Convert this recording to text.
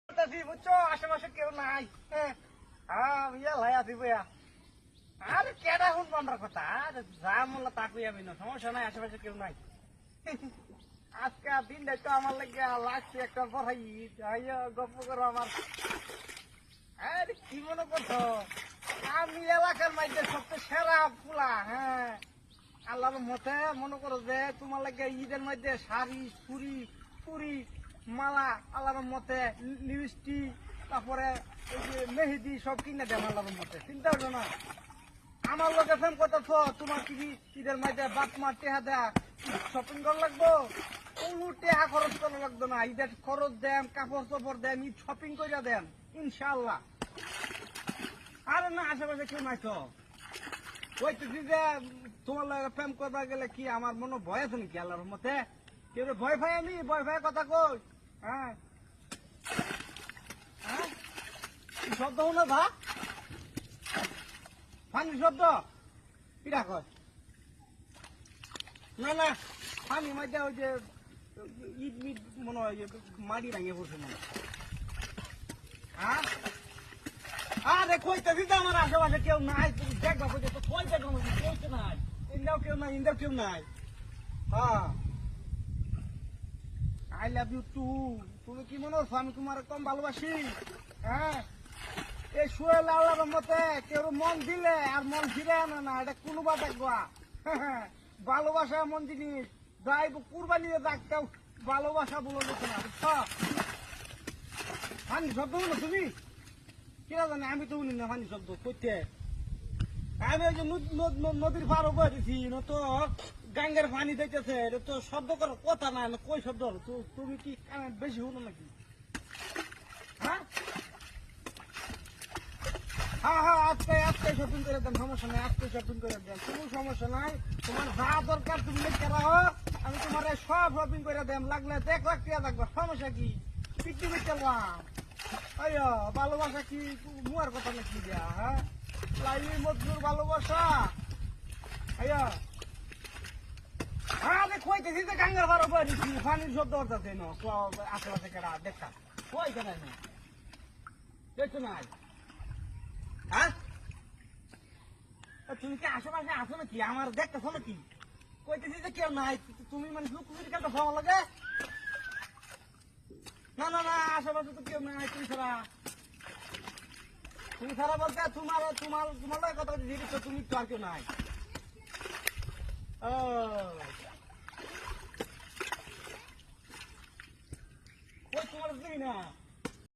বুঝছো আশেপাশে কেউ নাই। আছি বইয়া আরে কেডা হুন পান্ডার কথা যা মোল্লা তা কই আমি না সমস্যা নাই আশেপাশে কেউ নাই। আজকে দিনটা তো আমার লাগে লাগছে একটা পড়াই গল্প করো আমার। আরে কি মনে করছো আমি এলাকার মধ্যে সবচেয়ে সেরা ফুলা। হ্যাঁ আল্লাহর মতে মনে করো যে তোমার লাগে ঈদের মধ্যে শাড়ি চুড়ি পুরি মালা আল্লাহর মতে লিপস্টিক তারপরে এই যে মেহেদি সব কিনে দেন আল্লাহর মতে। চিন্তা করো না আমার লোকে ফেম করতেছ তোমার কি ঈদের মধ্যে বাপ মা টেহা দেয়া শপিং করা লাগবো। কোনো টেহা খরচ করা লাগতো না। ঈদের খরচ দেন কাপড় চোপড় দেন ঈদ শপিং করে দেন ইনশাল্লাহ। আরে না আশেপাশে কেউ নাই তো ওই তো যে তোমার লাগে প্রেম করবা গেলে কি আমার মনে ভয় আছে নাকি আল্লাহর মতে কেউ ভয় ভাই আমি ভয় ভাই কথা কই। হ্যাঁ হ্যাঁ শব্দ হলো ভা পানির শব্দ কিরা কয় না না পানি মধ্যে ওই যে ঈদ মিট মনে হয় মাটি ভাঙে পড়ছে মনে হ্যাঁ। আরে কইতেছি তো আমার আশেপাশে কেউ নাই তুমি দেখবা কইতে তো কই দেখো কেউ নাই ইন্দাও কেউ নাই ইন্দাও কেউ নাই। হ্যাঁ আই লাভ ইউ টু। তুমি কি মনে হচ্ছে আমি তোমার কম ভালোবাসি? হ্যাঁ এই শুয়ে লাউলার মতে কেউ মন দিলে আর মন ফিরে আনে না এটা কোনোবা দেখবা। ভালোবাসা এমন জিনিস যাই কুরবানি ডাকতেও ভালোবাসা বলে দেখো না বুঝছ। পানি শব্দ বলো তুমি কিনা জানি আমি তো উনি না পানি শব্দ করতে আমি ওই যে নদীর পার উপরে দিছি তো গাঙ্গের পানি দেখতেছে এটা তো শব্দ করার কথা না কই শব্দ হলো তুমি কি বেশি হলো নাকি? হ্যাঁ হ্যাঁ হ্যাঁ আজকে আজকে শপিং করে দেন সমস্যা নাই আজকে শপিং করে দেন কোনো সমস্যা নাই। তোমার যা দরকার তুমি লিখে রাখো আমি তোমার সব শপিং করে দেন লাগলে দেখো কে দেখবো সমস্যা কি পিকনিক চললাম। আಯ್ಯೋ ভালোবাসা কি মুয়ার কথা নাকি দিয়া? হ্যাঁ লাইলি মজদুর ভালোবাসা আಯ್ಯো আরে কইতেছি যে গাঙ্গার বারো বাড়িছি পানির শব্দ হচ্ছে না আশেপাশে কেডা দেখা কই কেন দেখছো না? হ্যাঁ তুমি কি আশেপাশে আসো নাকি আমার দেখতেছো নাকি? কইতেছি যে কেউ নাই তুমি মানে লুকুচুরি খেলতে ভালো লাগে। না না না আশেপাশে তো কেউ নাই তুমি ছাড়া বলতে তোমার তোমার তোমার লাগে কথা জিজ্ঞেস তুমি তো আর কেউ নাই। ও কই তোমার দিই না